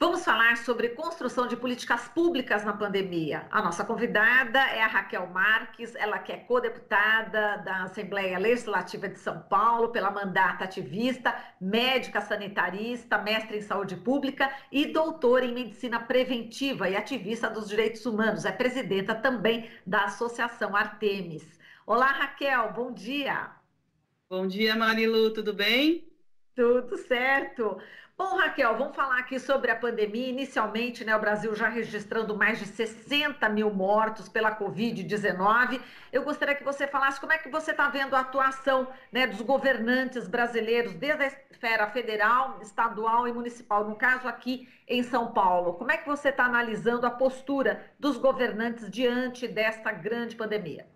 Vamos falar sobre construção de políticas públicas na pandemia. A nossa convidada é a Raquel Marques, ela que é co-deputada da Assembleia Legislativa de São Paulo pela mandata ativista, médica sanitarista, mestre em saúde pública e doutora em medicina preventiva e ativista dos direitos humanos. É presidenta também da Associação Artemis. Olá, Raquel, bom dia. Bom dia, Marilu, tudo bem? Tudo certo. Bom, Raquel, vamos falar aqui sobre a pandemia. Inicialmente, né, o Brasil já registrando mais de 60 mil mortos pela Covid-19. Eu gostaria que você falasse como é que você está vendo a atuação, né, dos governantes brasileiros, desde a esfera federal, estadual e municipal, no caso aqui em São Paulo. Como é que você está analisando a postura dos governantes diante desta grande pandemia?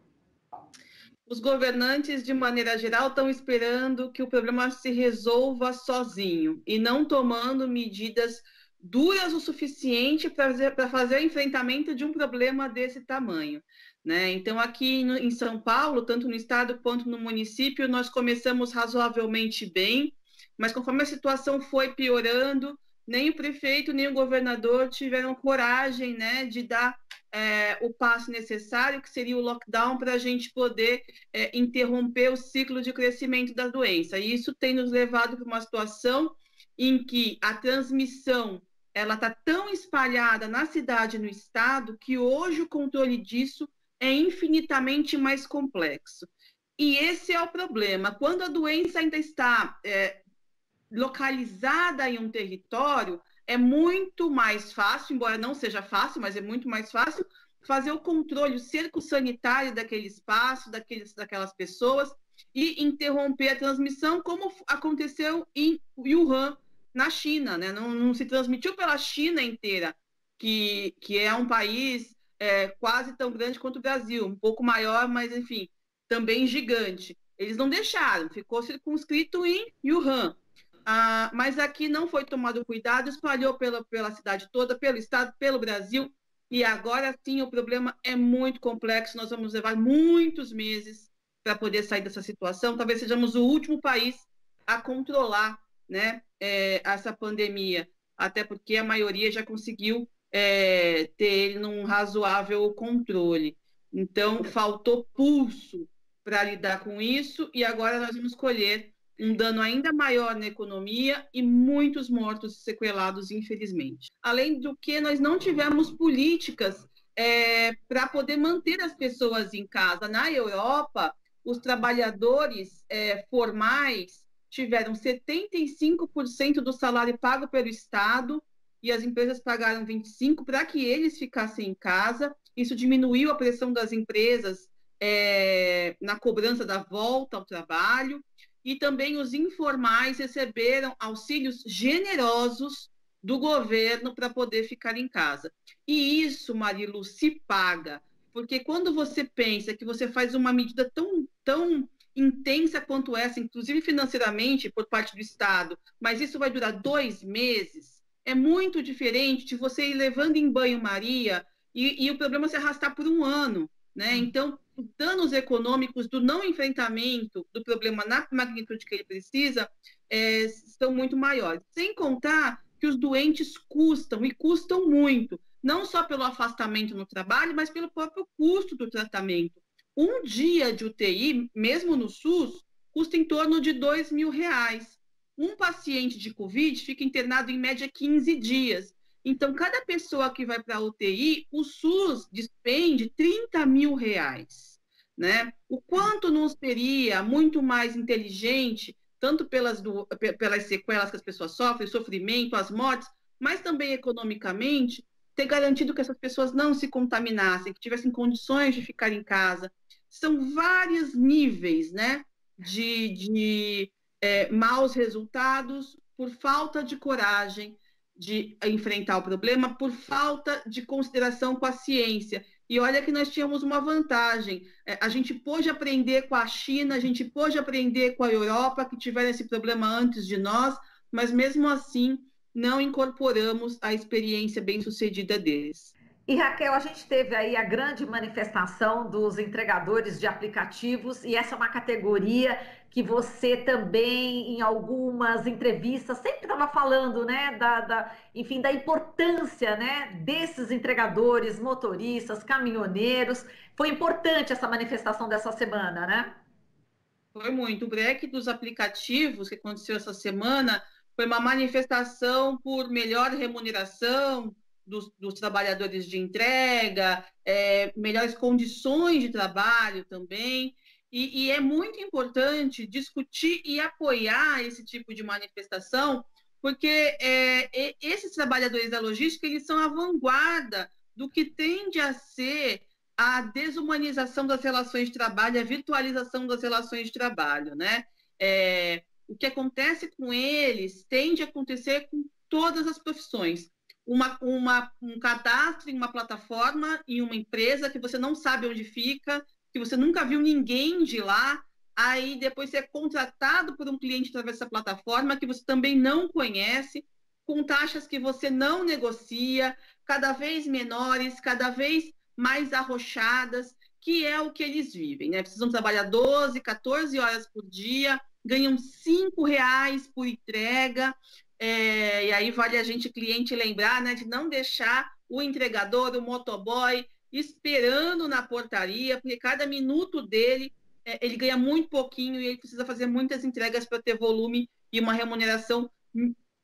Os governantes, de maneira geral, estão esperando que o problema se resolva sozinho e não tomando medidas duras o suficiente para fazer o enfrentamento de um problema desse tamanho, né? Então, aqui em São Paulo, tanto no estado quanto no município, nós começamos razoavelmente bem, mas conforme a situação foi piorando, nem o prefeito nem o governador tiveram coragem, né, de dar o passo necessário, que seria o lockdown, para a gente poder interromper o ciclo de crescimento da doença. E isso tem nos levado para uma situação em que a transmissão ela está tão espalhada na cidade e no estado que hoje o controle disso é infinitamente mais complexo. E esse é o problema. Quando a doença ainda está localizada em um território, é muito mais fácil, embora não seja fácil, mas é muito mais fácil fazer o controle, o cerco sanitário daquele espaço, daquelas pessoas e interromper a transmissão, como aconteceu em Wuhan, na China, né? Não se transmitiu pela China inteira, que é um país quase tão grande quanto o Brasil, um pouco maior, mas enfim, também gigante. Eles não deixaram, ficou circunscrito em Wuhan. Mas aqui não foi tomado cuidado, espalhou pela cidade toda, pelo estado, pelo Brasil, e agora sim o problema é muito complexo, nós vamos levar muitos meses para poder sair dessa situação, talvez sejamos o último país a controlar, né, essa pandemia, até porque a maioria já conseguiu ter ele num razoável controle. Então, faltou pulso para lidar com isso, e agora nós vamos colher um dano ainda maior na economia e muitos mortos e sequelados, infelizmente. Além do que, nós não tivemos políticas para poder manter as pessoas em casa. Na Europa, os trabalhadores formais tiveram 75% do salário pago pelo Estado e as empresas pagaram 25% para que eles ficassem em casa. Isso diminuiu a pressão das empresas na cobrança da volta ao trabalho. E também os informais receberam auxílios generosos do governo para poder ficar em casa. E isso, Marilu, se paga, porque quando você pensa que você faz uma medida tão intensa quanto essa, inclusive financeiramente por parte do Estado, mas isso vai durar 2 meses, é muito diferente de você ir levando em banho-maria e o problema se arrastar por um ano, né? Então, os danos econômicos do não enfrentamento do problema na magnitude que ele precisa são muito maiores. Sem contar que os doentes custam, e custam muito, não só pelo afastamento no trabalho, mas pelo próprio custo do tratamento. Um dia de UTI, mesmo no SUS, custa em torno de R$ 2.000. Um paciente de Covid fica internado em média 15 dias. Então, cada pessoa que vai para a UTI, o SUS despende R$ 30.000, né? O quanto não seria muito mais inteligente, tanto pelas sequelas que as pessoas sofrem, o sofrimento, as mortes, mas também economicamente, ter garantido que essas pessoas não se contaminassem, que tivessem condições de ficar em casa. São vários níveis, né, de maus resultados por falta de coragem de enfrentar o problema, por falta de consideração com a ciência. E olha que nós tínhamos uma vantagem, a gente pôde aprender com a China, a gente pôde aprender com a Europa, que tiveram esse problema antes de nós, mas mesmo assim não incorporamos a experiência bem-sucedida deles. E Raquel, a gente teve aí a grande manifestação dos entregadores de aplicativos, e essa é uma categoria que você também, em algumas entrevistas, sempre estava falando, né, enfim, da importância, né, desses entregadores, motoristas, caminhoneiros. Foi importante essa manifestação dessa semana, né? Foi muito. O break dos aplicativos que aconteceu essa semana foi uma manifestação por melhor remuneração dos trabalhadores de entrega, melhores condições de trabalho também. E é muito importante discutir e apoiar esse tipo de manifestação, porque esses trabalhadores da logística eles são a vanguarda do que tende a ser a desumanização das relações de trabalho, a virtualização das relações de trabalho, né? O que acontece com eles tende a acontecer com todas as profissões. Um cadastro em uma plataforma, em uma empresa que você não sabe onde fica, que você nunca viu ninguém de lá, aí depois você é contratado por um cliente através dessa plataforma que você também não conhece, com taxas que você não negocia, cada vez menores, cada vez mais arrochadas, que é o que eles vivem, né? Precisam trabalhar 12, 14 horas por dia, ganham R$ 5 por entrega, e aí vale a gente, cliente, lembrar, né, de não deixar o entregador, o motoboy, esperando na portaria, porque cada minuto dele, ele ganha muito pouquinho e ele precisa fazer muitas entregas para ter volume e uma remuneração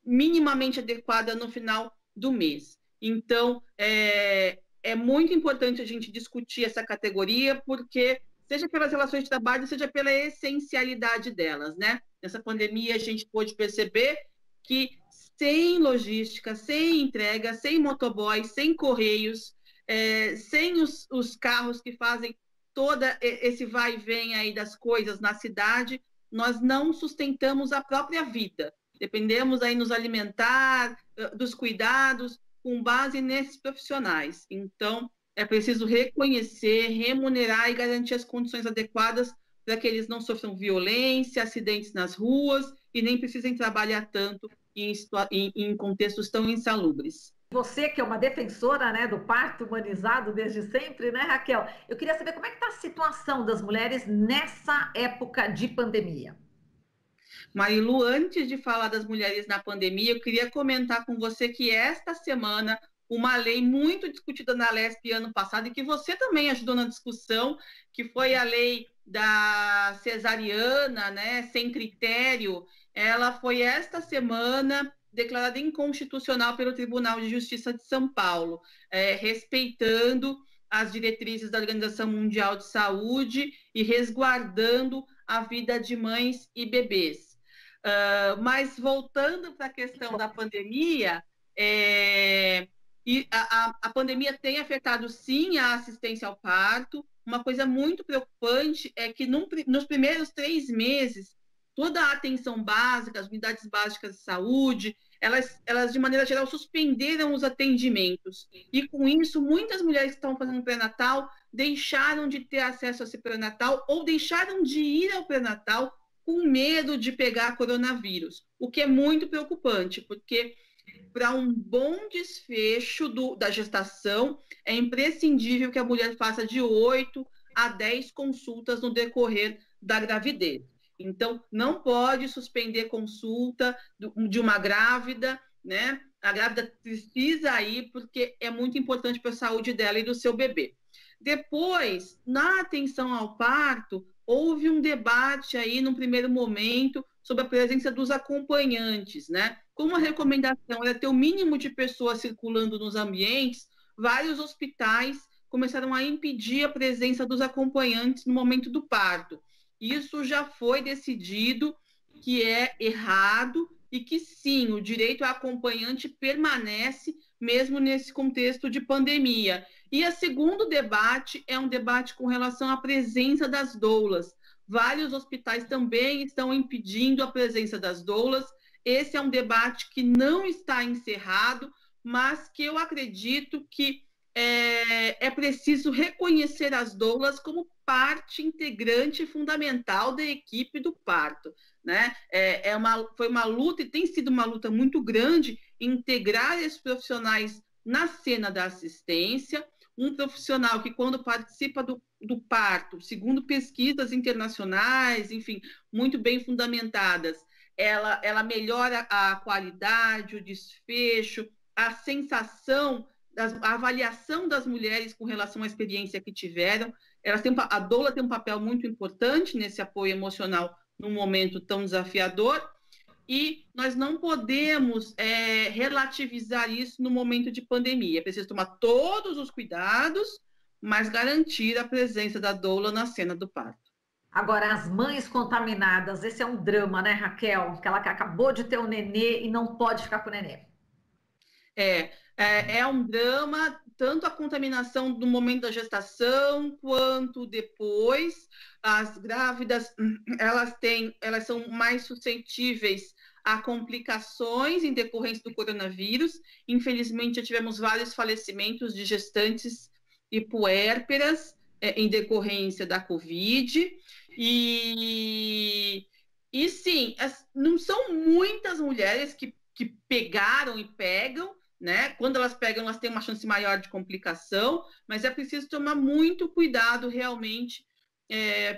minimamente adequada no final do mês. Então, é muito importante a gente discutir essa categoria, porque seja pelas relações de trabalho, seja pela essencialidade delas, né? Nessa pandemia, a gente pôde perceber que sem logística, sem entrega, sem motoboy, sem correios, sem os carros que fazem todo esse vai e vem aí das coisas na cidade, nós não sustentamos a própria vida. Dependemos aí nos alimentar, dos cuidados, com base nesses profissionais. Então, é preciso reconhecer, remunerar e garantir as condições adequadas para que eles não sofram violência, acidentes nas ruas e nem precisem trabalhar tanto em contextos tão insalubres. Você que é uma defensora, né, do parto humanizado desde sempre, né, Raquel? Eu queria saber como é que está a situação das mulheres nessa época de pandemia. Marilu, antes de falar das mulheres na pandemia, eu queria comentar com você que esta semana uma lei muito discutida na Lesp ano passado e que você também ajudou na discussão, que foi a lei da cesariana, né, sem critério, ela foi esta semana declarada inconstitucional pelo Tribunal de Justiça de São Paulo, respeitando as diretrizes da Organização Mundial de Saúde e resguardando a vida de mães e bebês. Mas voltando para a questão da pandemia, a pandemia tem afetado sim a assistência ao parto. Uma coisa muito preocupante é que nos primeiros 3 meses, toda a atenção básica, as unidades básicas de saúde, elas de maneira geral suspenderam os atendimentos. E com isso, muitas mulheres que estão fazendo pré-natal deixaram de ter acesso a esse pré-natal ou deixaram de ir ao pré-natal com medo de pegar coronavírus, o que é muito preocupante, porque para um bom desfecho da gestação, é imprescindível que a mulher faça de 8 a 10 consultas no decorrer da gravidez. Então, não pode suspender consulta de uma grávida, né? A grávida precisa ir, porque é muito importante para a saúde dela e do seu bebê. Depois, na atenção ao parto, houve um debate aí, num primeiro momento, sobre a presença dos acompanhantes, né? Como a recomendação era ter o mínimo de pessoas circulando nos ambientes, vários hospitais começaram a impedir a presença dos acompanhantes no momento do parto. Isso já foi decidido que é errado e que, sim, o direito a acompanhante permanece mesmo nesse contexto de pandemia. E o segundo debate é um debate com relação à presença das doulas. Vários hospitais também estão impedindo a presença das doulas. Esse é um debate que não está encerrado, mas que eu acredito que é preciso reconhecer as doulas como parte integrante e fundamental da equipe do parto, né? Foi uma luta e tem sido uma luta muito grande integrar esses profissionais na cena da assistência, um profissional que, quando participa do parto, segundo pesquisas internacionais, enfim, muito bem fundamentadas, ela melhora a qualidade, o desfecho, a sensação, a avaliação das mulheres com relação à experiência que tiveram. A doula tem um papel muito importante nesse apoio emocional num momento tão desafiador, e nós não podemos relativizar isso no momento de pandemia. É preciso tomar todos os cuidados, mas garantir a presença da doula na cena do parto. Agora, as mães contaminadas, esse é um drama, né, Raquel? Aquela que acabou de ter um nenê e não pode ficar com o nenê. É um drama, tanto a contaminação do momento da gestação, quanto depois. As grávidas, elas são mais suscetíveis a complicações em decorrência do coronavírus. Infelizmente, já tivemos vários falecimentos de gestantes e puérperas em decorrência da Covid. E sim, não são muitas mulheres que pegaram e pegam, né? Quando elas pegam, elas têm uma chance maior de complicação, mas é preciso tomar muito cuidado realmente,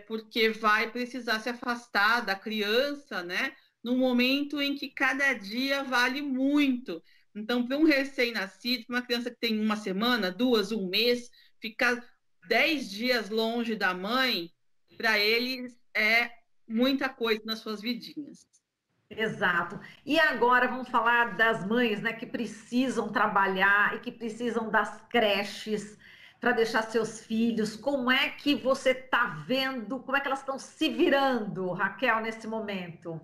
porque vai precisar se afastar da criança, né? No momento em que cada dia vale muito. Então, para um recém-nascido, para uma criança que tem uma semana, 2, 1 mês, ficar 10 dias longe da mãe, para eles é muita coisa nas suas vidinhas. Exato. E agora vamos falar das mães, né, que precisam trabalhar e que precisam das creches para deixar seus filhos. Como é que você está vendo? Como é que elas estão se virando, Raquel, nesse momento?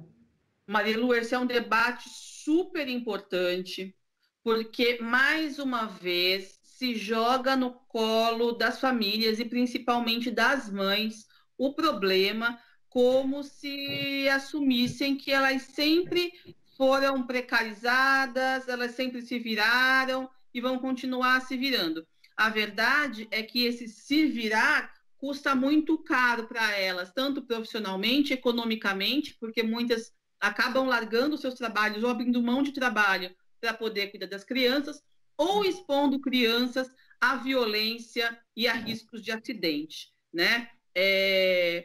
Marilu, esse é um debate super importante, porque, mais uma vez, se joga no colo das famílias e principalmente das mães o problema, como se assumissem que elas sempre foram precarizadas, elas sempre se viraram e vão continuar se virando. A verdade é que esse se virar custa muito caro para elas, tanto profissionalmente, economicamente, porque muitas acabam largando seus trabalhos ou abrindo mão de trabalho para poder cuidar das crianças, ou expondo crianças à violência e a riscos de acidente, né?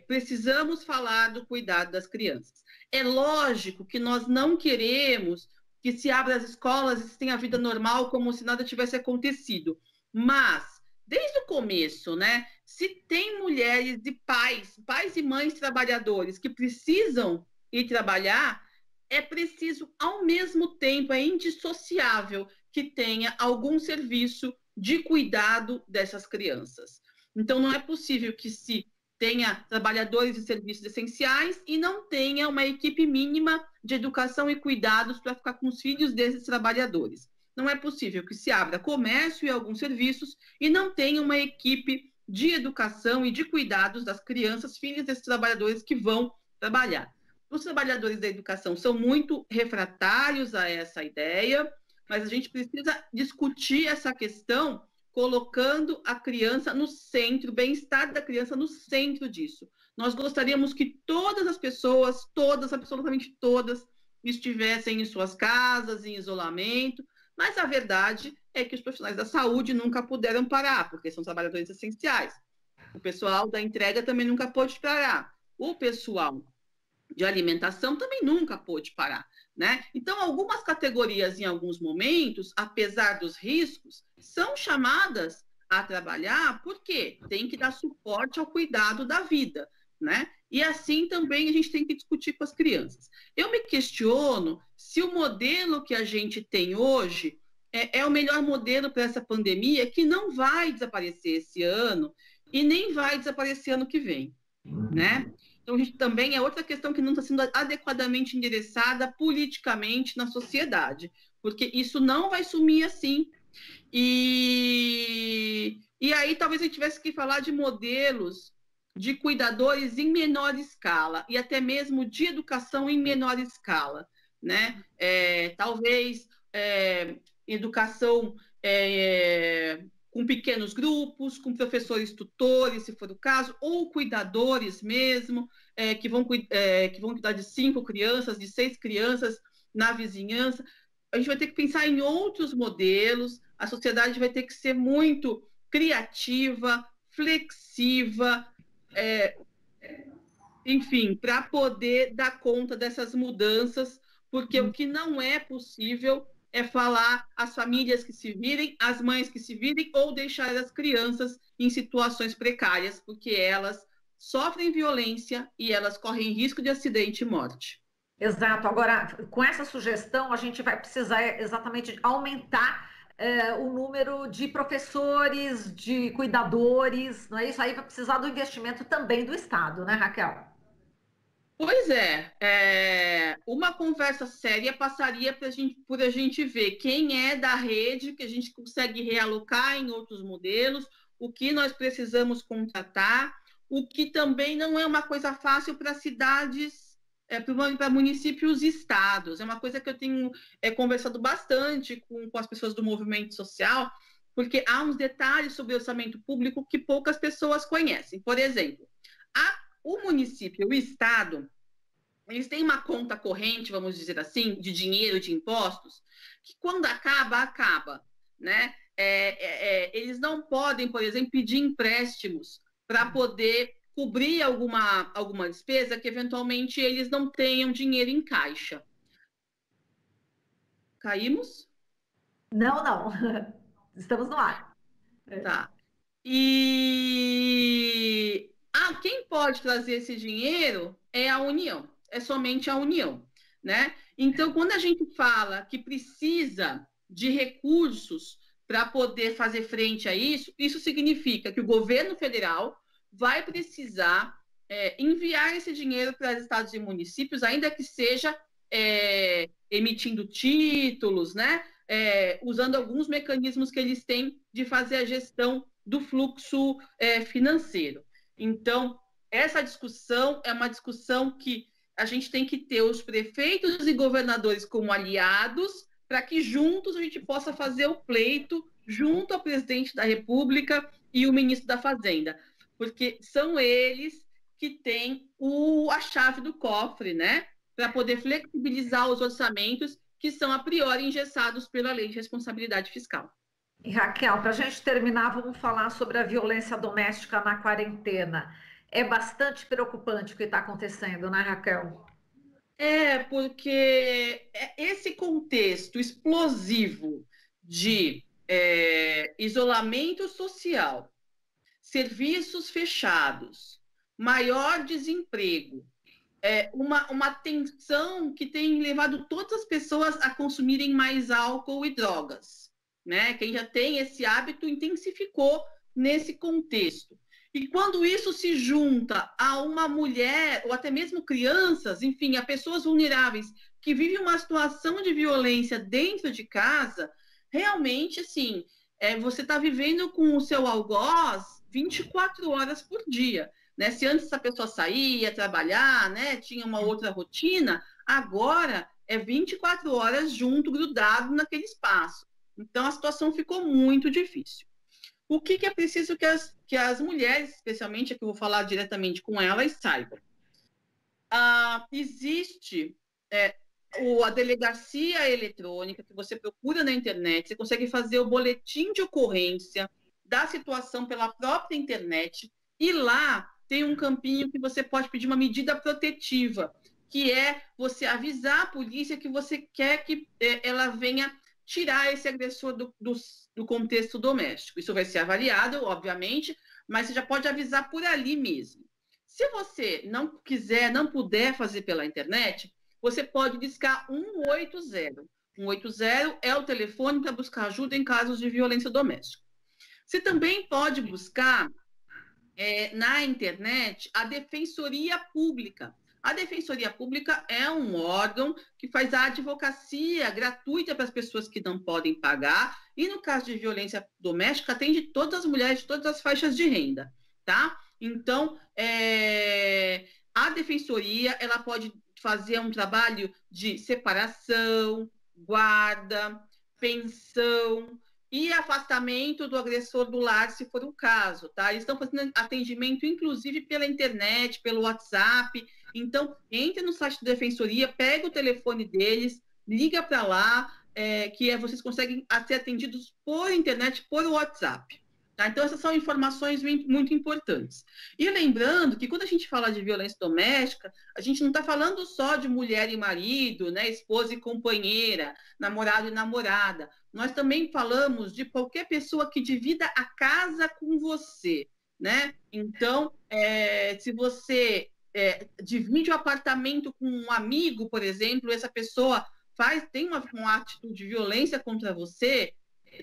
Precisamos falar do cuidado das crianças. É lógico que nós não queremos que se abra as escolas e se tenha a vida normal como se nada tivesse acontecido, mas desde o começo, né? Se tem mulheres e pais e mães trabalhadores que precisam ir trabalhar, é preciso, ao mesmo tempo, é indissociável que tenha algum serviço de cuidado dessas crianças. Então, não é possível que se tenha trabalhadores de serviços essenciais e não tenha uma equipe mínima de educação e cuidados para ficar com os filhos desses trabalhadores. Não é possível que se abra comércio e alguns serviços e não tenha uma equipe de educação e de cuidados das crianças, filhas desses trabalhadores que vão trabalhar. Os trabalhadores da educação são muito refratários a essa ideia, mas a gente precisa discutir essa questão colocando a criança no centro, o bem-estar da criança no centro disso. Nós gostaríamos que todas as pessoas, todas, absolutamente todas, estivessem em suas casas, em isolamento, mas a verdade é que os profissionais da saúde nunca puderam parar, porque são trabalhadores essenciais. O pessoal da entrega também nunca pôde parar. O pessoal de alimentação também nunca pôde parar, né? Então, algumas categorias, em alguns momentos, apesar dos riscos, são chamadas a trabalhar porque tem que dar suporte ao cuidado da vida, né? E assim também a gente tem que discutir com as crianças. Eu me questiono se o modelo que a gente tem hoje é o melhor modelo para essa pandemia, que não vai desaparecer esse ano e nem vai desaparecer ano que vem, né? Então, a gente também é outra questão que não está sendo adequadamente endereçada politicamente na sociedade, porque isso não vai sumir assim. E aí talvez a gente tivesse que falar de modelos de cuidadores em menor escala e até mesmo de educação em menor escala, né? Talvez educação com pequenos grupos, com professores tutores, se for o caso, ou cuidadores mesmo, que vão cuidar de 5 crianças, de 6 crianças na vizinhança. A gente vai ter que pensar em outros modelos. a sociedade vai ter que ser muito criativa, flexiva, enfim, para poder dar conta dessas mudanças, porque o que não é possível é falar às famílias que se virem, às mães que se virem, ou deixar as crianças em situações precárias, porque elas sofrem violência e elas correm risco de acidente e morte. Exato. Agora, com essa sugestão, a gente vai precisar exatamente aumentar o número de professores, de cuidadores, não é isso? Aí vai precisar do investimento também do Estado, né, Raquel? Pois uma conversa séria passaria por a gente ver quem é da rede que a gente consegue realocar em outros modelos, o que nós precisamos contratar, o que também não é uma coisa fácil para cidades, para municípios e estados. É uma coisa que eu tenho conversado bastante com as pessoas do movimento social, porque há uns detalhes sobre orçamento público que poucas pessoas conhecem. Por exemplo, o município, o estado, eles têm uma conta corrente, vamos dizer assim, de dinheiro, de impostos, que quando acaba, né? Eles não podem, por exemplo, pedir empréstimos para poder cobrir alguma despesa que eventualmente eles não tenham dinheiro em caixa. Caímos? Não, não. Estamos no ar. Tá. Quem pode trazer esse dinheiro é a União, é somente a União, né? Então, quando a gente fala que precisa de recursos para poder fazer frente a isso, isso significa que o governo federal vai precisar enviar esse dinheiro para os estados e municípios, ainda que seja emitindo títulos, né? Usando alguns mecanismos que eles têm de fazer a gestão do fluxo financeiro. Então, essa discussão é uma discussão que a gente tem que ter os prefeitos e governadores como aliados, para que juntos a gente possa fazer o pleito junto ao presidente da República e o ministro da Fazenda, porque são eles que têm a chave do cofre, né? Para poder flexibilizar os orçamentos que são a priori engessados pela Lei de Responsabilidade Fiscal. E Raquel, para a gente terminar, vamos falar sobre a violência doméstica na quarentena. É bastante preocupante o que está acontecendo, né, Raquel? Porque esse contexto explosivo de isolamento social, serviços fechados, maior desemprego, uma tensão que tem levado todas as pessoas a consumirem mais álcool e drogas, né? Quem já tem esse hábito intensificou nesse contexto. E quando isso se junta a uma mulher, ou até mesmo crianças, enfim, a pessoas vulneráveis que vivem uma situação de violência dentro de casa, realmente, assim, você está vivendo com o seu algoz 24 horas por dia. Né? Se antes essa pessoa saía, trabalhar, né? Tinha uma outra rotina, agora é 24 horas junto, grudado naquele espaço. Então, a situação ficou muito difícil. O que é preciso que as mulheres, especialmente, que eu vou falar diretamente com elas, saibam? Existe a delegacia eletrônica, que você procura na internet, você consegue fazer o boletim de ocorrência da situação pela própria internet, e lá tem um campinho que você pode pedir uma medida protetiva, que é você avisar a polícia que você quer que ela venha tirar esse agressor do contexto doméstico. Isso vai ser avaliado, obviamente, mas você já pode avisar por ali mesmo. Se você não quiser, não puder fazer pela internet, você pode discar 180. 180 é o telefone para buscar ajuda em casos de violência doméstica. Você também pode buscar na internet a Defensoria Pública. A Defensoria Pública é um órgão que faz a advocacia gratuita para as pessoas que não podem pagar, e no caso de violência doméstica atende todas as mulheres de todas as faixas de renda, tá? Então, a Defensoria, ela pode fazer um trabalho de separação, guarda, pensão e afastamento do agressor do lar, se for o caso, tá? Eles estão fazendo atendimento, inclusive, pela internet, pelo WhatsApp. Então, entre no site da Defensoria, pega o telefone deles, liga para lá, vocês conseguem ser atendidos por internet, por WhatsApp. Tá? Então, essas são informações muito importantes. E lembrando que quando a gente fala de violência doméstica, a gente não está falando só de mulher e marido, né, esposa e companheira, namorado e namorada. Nós também falamos de qualquer pessoa que divida a casa com você. Né? Então, se você divide o apartamento com um amigo, por exemplo, essa pessoa tem uma atitude de violência contra você,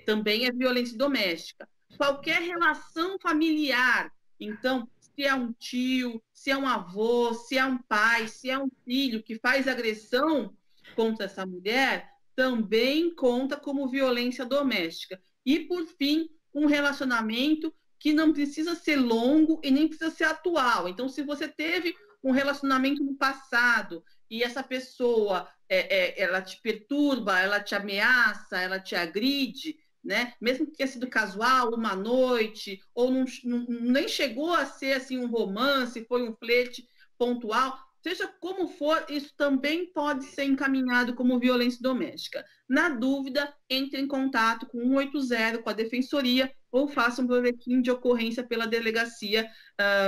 também é violência doméstica. Qualquer relação familiar, então, se é um tio, se é um avô, se é um pai, se é um filho que faz agressão contra essa mulher, também conta como violência doméstica. E, por fim, um relacionamento que não precisa ser longo e nem precisa ser atual. Então, se você teve um relacionamento no passado e essa pessoa ela te perturba, ela te ameaça, ela te agride, né? Mesmo que tenha sido casual, uma noite, ou nem chegou a ser assim, um romance, foi um flerte pontual, seja como for, isso também pode ser encaminhado como violência doméstica. Na dúvida, entre em contato com 180, com a Defensoria, ou faça um boletim de ocorrência pela delegacia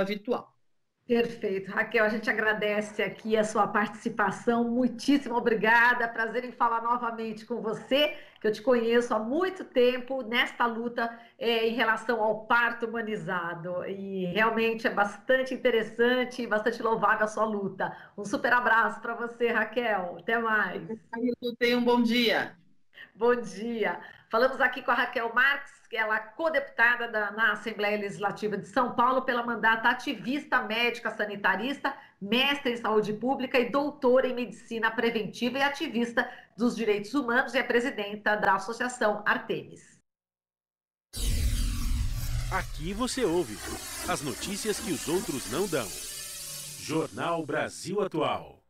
virtual. Perfeito. Raquel, a gente agradece aqui a sua participação. Muitíssimo obrigada. Prazer em falar novamente com você, que eu te conheço há muito tempo nesta luta em relação ao parto humanizado. E realmente é bastante interessante e bastante louvável a sua luta. Um super abraço para você, Raquel. Até mais. Tenha um bom dia. Bom dia. Falamos aqui com a Raquel Marques, que ela é co-deputada na Assembleia Legislativa de São Paulo pela mandata ativista médica sanitarista, mestre em saúde pública e doutora em medicina preventiva e ativista dos direitos humanos e é presidenta da Associação Artemis. Aqui você ouve as notícias que os outros não dão. Jornal Brasil Atual.